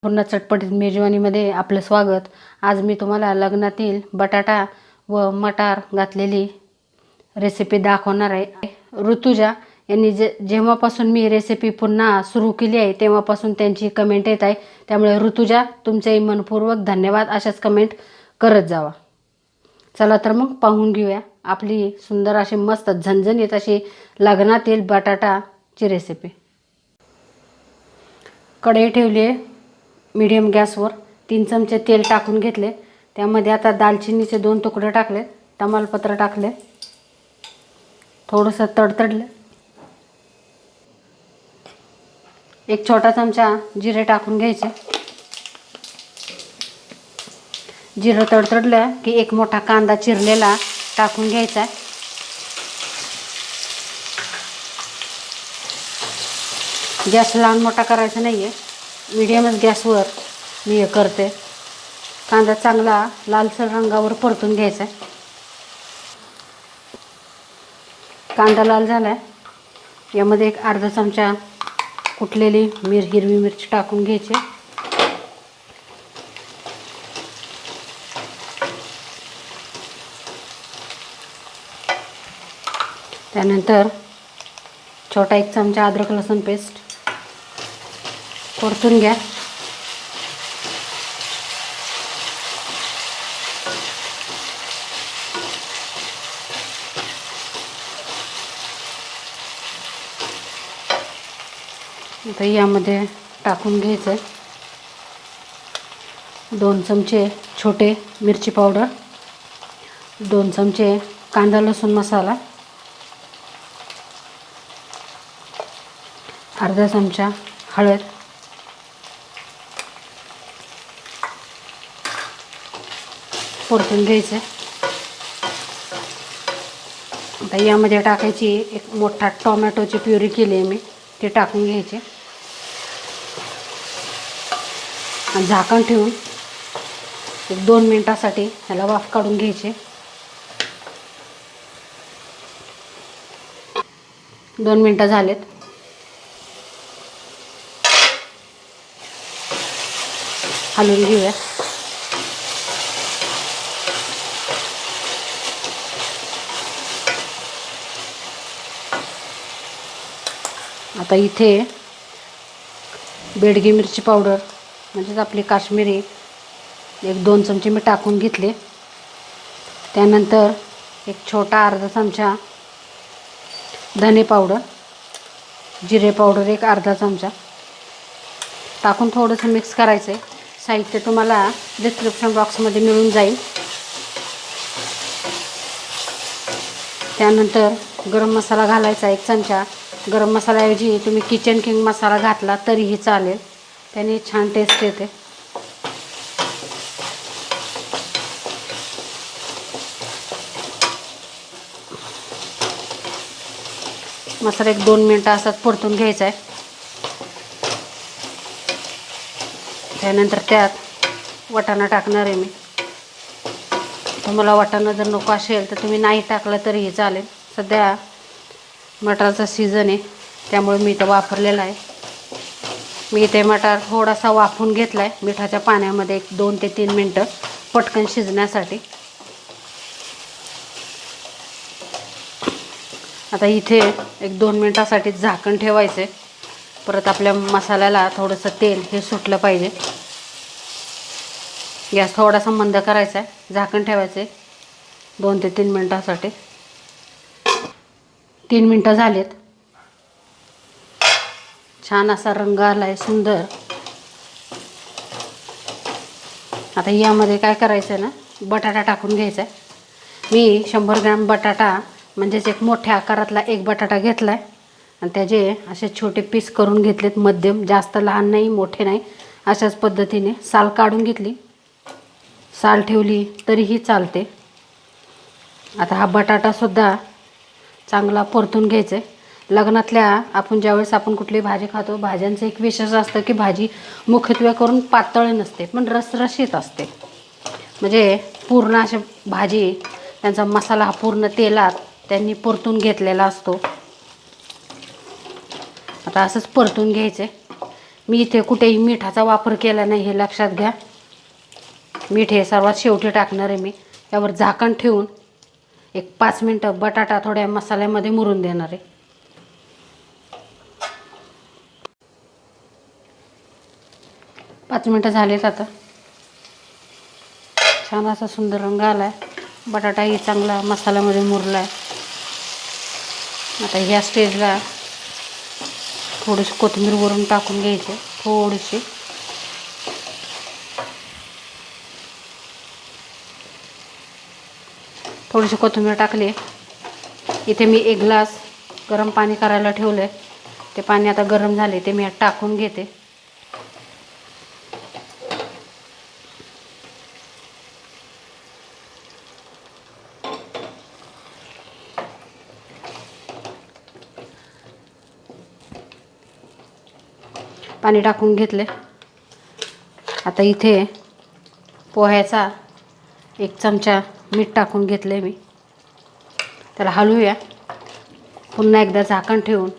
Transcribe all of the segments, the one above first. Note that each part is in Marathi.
पुन्हा चटपटीत मेजवानीमध्ये आपलं स्वागत। आज मी तुम्हाला लग्नातील बटाटा व मटार घातलेली रेसिपी दाखवणार आहे। ऋतुजा यांनी जेव्हापासून मी रेसिपी पुन्हा सुरू केली आहे तेव्हापासून त्यांची कमेंट येत आहे, त्यामुळे ऋतुजा तुमचे मनपूर्वक धन्यवाद। अशाच कमेंट करत जावा। चला तर मग पाहून घेऊया आपली सुंदर अशी मस्त झणझणीत अशी लग्नातील बटाटाची रेसिपी। कढई ठेवली आहे मीडियम गॅसवर, 3 चमचे तेल टाकून घेतले। त्यामध्ये आता दालचिनीचे 2 तुकडे टाकले, तमालपत्र टाकले, थोडंसं तडतडले। एक छोटा चमचा जिरे टाकून घ्यायचे। जिरे तडतडलं की एक मोठा कांदा चिरलेला टाकून घ्यायचा। गॅस लहान मोठा करायचा नाहीये, मीडियमच गॅसवर मी हे करते। कांदा चांगला लालसर रंगावर परतून घ्यायचा। कांदा लाल झाला, यामध्ये एक अर्धा चमचा कुटलेली हिरवी मिरची टाकून घ्यायची। त्यानंतर छोटा 1 चमचा अद्रक लसूण पेस्ट परतून घ्या। आता यामध्ये टाकून घ्यायचं 2 चमचे छोटे मिरची पावडर, 2 चमचे कांदा लसूण मसाला, अर्धा चमचा हळद, परतून घ्यायचं। आता यामध्ये टाकायची एक मोठा टोमॅटोची प्युरी केली आहे मी, ते टाकून घ्यायचे आणि झाकण ठेवून 1-2 मिनिटासाठी ह्याला वाफ काढून घ्यायचे। 2 मिनिटं झालेत। हलवून घेऊया। आता इथे बेडगी मिरची पावडर म्हणजे आपली काश्मीरी 1-2 चमचे मी टाकून घेतले। त्यानंतर एक छोटा अर्धा चमचा धने पावडर, जिरे पावडर एक अर्धा चमचा टाकून थोडंसं मिक्स करायचं आहे। साहित्य तुम्हाला डिस्क्रिप्शन बॉक्समध्ये मिळून जाईल। त्यानंतर गरम मसाला घालायचा 1 चमचा। गरम मसाल्याऐवजी तुम्ही किचन किंग मसाला घातला तरीही चालेल, त्याने छान टेस्ट येते। मसाला 1-2 मिनिटं असाच परतून घ्यायचा आहे। त्यानंतर त्यात वाटाणा टाकणार आहे मी। तुम्हाला वाटाणा जर नको असेल तर तुम्ही नाही टाकलं तरीही चालेल। सध्या मटारचा सीझन आहे त्यामुळे मी इथं वापरलेला आहे। मी इथे मटार थोडासा वाफून घेतला आहे मिठाच्या पाण्यामध्ये 2 ते 3 मिनिटं पटकन शिजण्यासाठी। आता इथे 1-2 मिनिटासाठी झाकण ठेवायचे। परत आपल्या मसाल्याला थोडंसं तेल हे सुटलं पाहिजे। गॅस थोडासा मंद करायचा आहे, झाकण ठेवायचे 2 ते 3 मिनिटासाठी। 3 मिनिटं झालेत, छान असा रंग आलाय सुंदर। आता यामध्ये काय करायचं आहे ना, बटाटा टाकून घ्यायचा आहे। मी 100 ग्रॅम बटाटा म्हणजेच एक मोठ्या आकारातला एक बटाटा घेतला आहे आणि त्याचे असे छोटे पीस करून घेतलेत, मध्यम, जास्त लहान नाही मोठे नाही, अशाच पद्धतीने। साल काढून घेतली, साल ठेवली तरीही चालते। आता हा बटाटासुद्धा चांगला परतून घ्यायचा आहे। लग्नातल्या आपण ज्यावेळेस आपण कुठली भाजी खातो, भाज्यांचं एक विशेष असतं की भाजी मुख्यत्वे करून पातळ नसते पण रसरशीत असते। म्हणजे पूर्ण अशी भाजी त्यांचा मसाला हा पूर्ण तेलात त्यांनी परतून घेतलेला असतो। आता असंच परतून घ्यायचं। मी इथे कुठेही मिठाचा वापर केला नाही हे लक्षात घ्या. मीठ हे सर्वात शेवटी टाकणार आहे मी. यावर झाकण ठेवून एक 5 मिनटं बटाटा थोड्या मसाल्यामध्ये मुरून देणार आहे. पाच मिनटं झालेत आता. छान असा सुंदर रंग आला आहे. बटाटाही चांगला मसाल्यामध्ये मुरला आहे. आता ह्या स्टेजला थोडीशी कोथिंबीर वरून टाकून घ्यायची. थोडीशी कोथिंबीर टाकली. इथे मी 1 ग्लास गरम पाणी करायला ठेवलं आहे. ते पाणी आता गरम झाले ते मी टाकून घेते. पाणी टाकून घेतले. आता इथे पोह्याचा 1 चमचा मीठ टाकून घेतले मी. त्याला हलवूया. पुन्हा एकदा झाकण ठेवून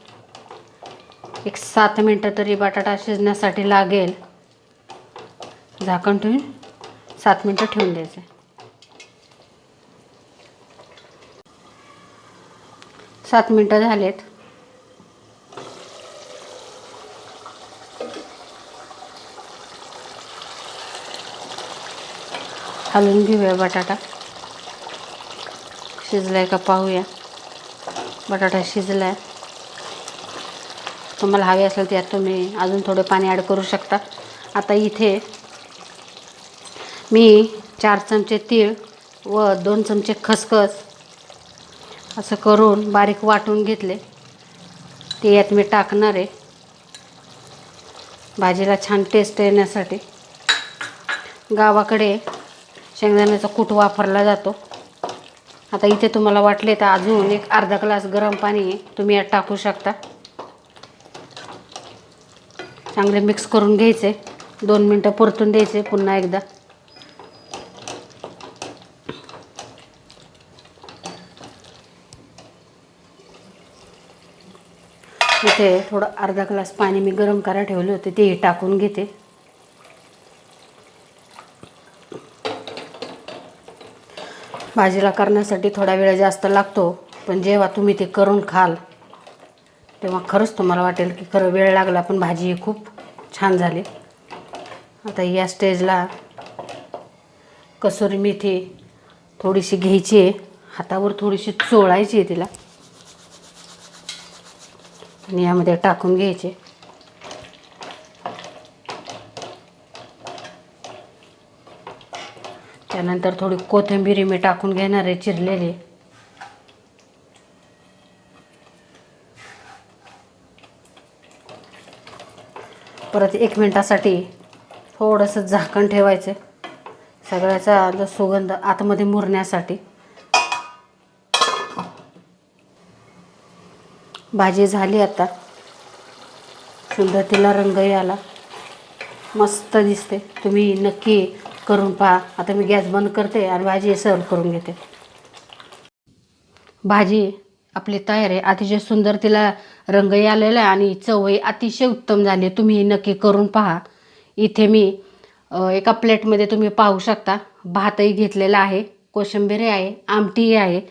एक 7 मिनटं तरी बटाटा शिजण्यासाठी लागेल. झाकण ठेवून 7 मिनटं ठेवून द्यायचे. 7 मिनटं झालेत. हलवून घेऊया बटाटा. शिजलाय का पाहूया. बटाटा शिजलाय. तुम्हाला हवे असेल त्यात तुम्ही अजून थोडे पाणी ॲड करू शकता. आता इथे मी 4 चमचे तीळ व 2 चमचे खसखस असं करून बारीक वाटून घेतले. ते यात मी टाकणार आहे भाजीला छान टेस्ट येण्यासाठी. गावाकडे शेंगदाण्याचा कूट वापरला जातो. आता इथे तुम्हाला वाटले तर अजून एक अर्धा ग्लास गरम पाणी तुम्ही यात टाकू शकता. चांगले मिक्स करून घ्यायचे. 2 मिनटं परतून द्यायचे पुन्हा एकदा. इथे थोडं अर्धा ग्लास पाणी मी गरम करायला ठेवले होते ते टाकून घेते. भाजीला करण्यासाठी थोडा वेळ जास्त लागतो, पण जेव्हा तुम्ही ते करून खाल तेव्हा खरंच तुम्हाला वाटेल की खरं वेळ लागला पण भाजी खूप छान झाली. आता या स्टेजला कसुरी मेथी थोडीशी घ्यायची आहे. हातावर थोडीशी चोळायची आहे तिला आणि यामध्ये टाकून घ्यायचे. त्यानंतर थोडी कोथिंबीर मी टाकून घेणार आहे चिरलेली. परत 1 मिनिटासाठी थोडंसं झाकण ठेवायचं. सगळ्याचा जो सुगंध आतमध्ये मुरण्यासाठी. भाजी झाली आता. सुंदर तिला रंगही आला. मस्त दिसते. तुम्ही नक्की करून पहा. आता मी गॅस बंद करते आणि भाजी सर्व करून घेते. भाजी आपली तयार आहे. अतिशय सुंदर तिला रंगही आलेला आहे आणि चवही अतिशय उत्तम झाली. तुम्ही नक्की करून पहा. इथे मी एका प्लेटमध्ये तुम्ही पाहू शकता भातही घेतलेला आहे, कोशिंबीर आहे, आमटीही आहे.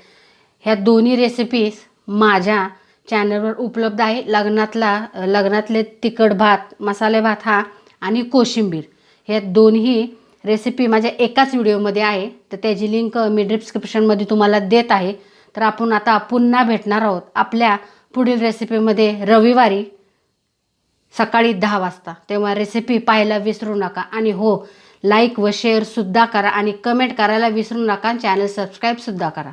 ह्या दोन्ही रेसिपीज माझ्या चॅनलवर उपलब्ध आहे. लग्नातले तिखट भात, मसाले भात हा आणि कोशिंबीर ह्या दोन्ही रेसिपी माझ्या एकाच व्हिडिओमध्ये आहे. तर त्याची लिंक मी डिस्क्रिप्शनमध्ये तुम्हाला देत आहे. तर आपण आता पुन्हा भेटणार आहोत आपल्या पुढील रेसिपीमध्ये रविवारी सकाळी 10 वाजता. तेव्हा रेसिपी पाहायला विसरू नका. आणि हो, लाईक व शेअरसुद्धा करा आणि कमेंट करायला विसरू नका. चॅनल सबस्क्राईबसुद्धा करा.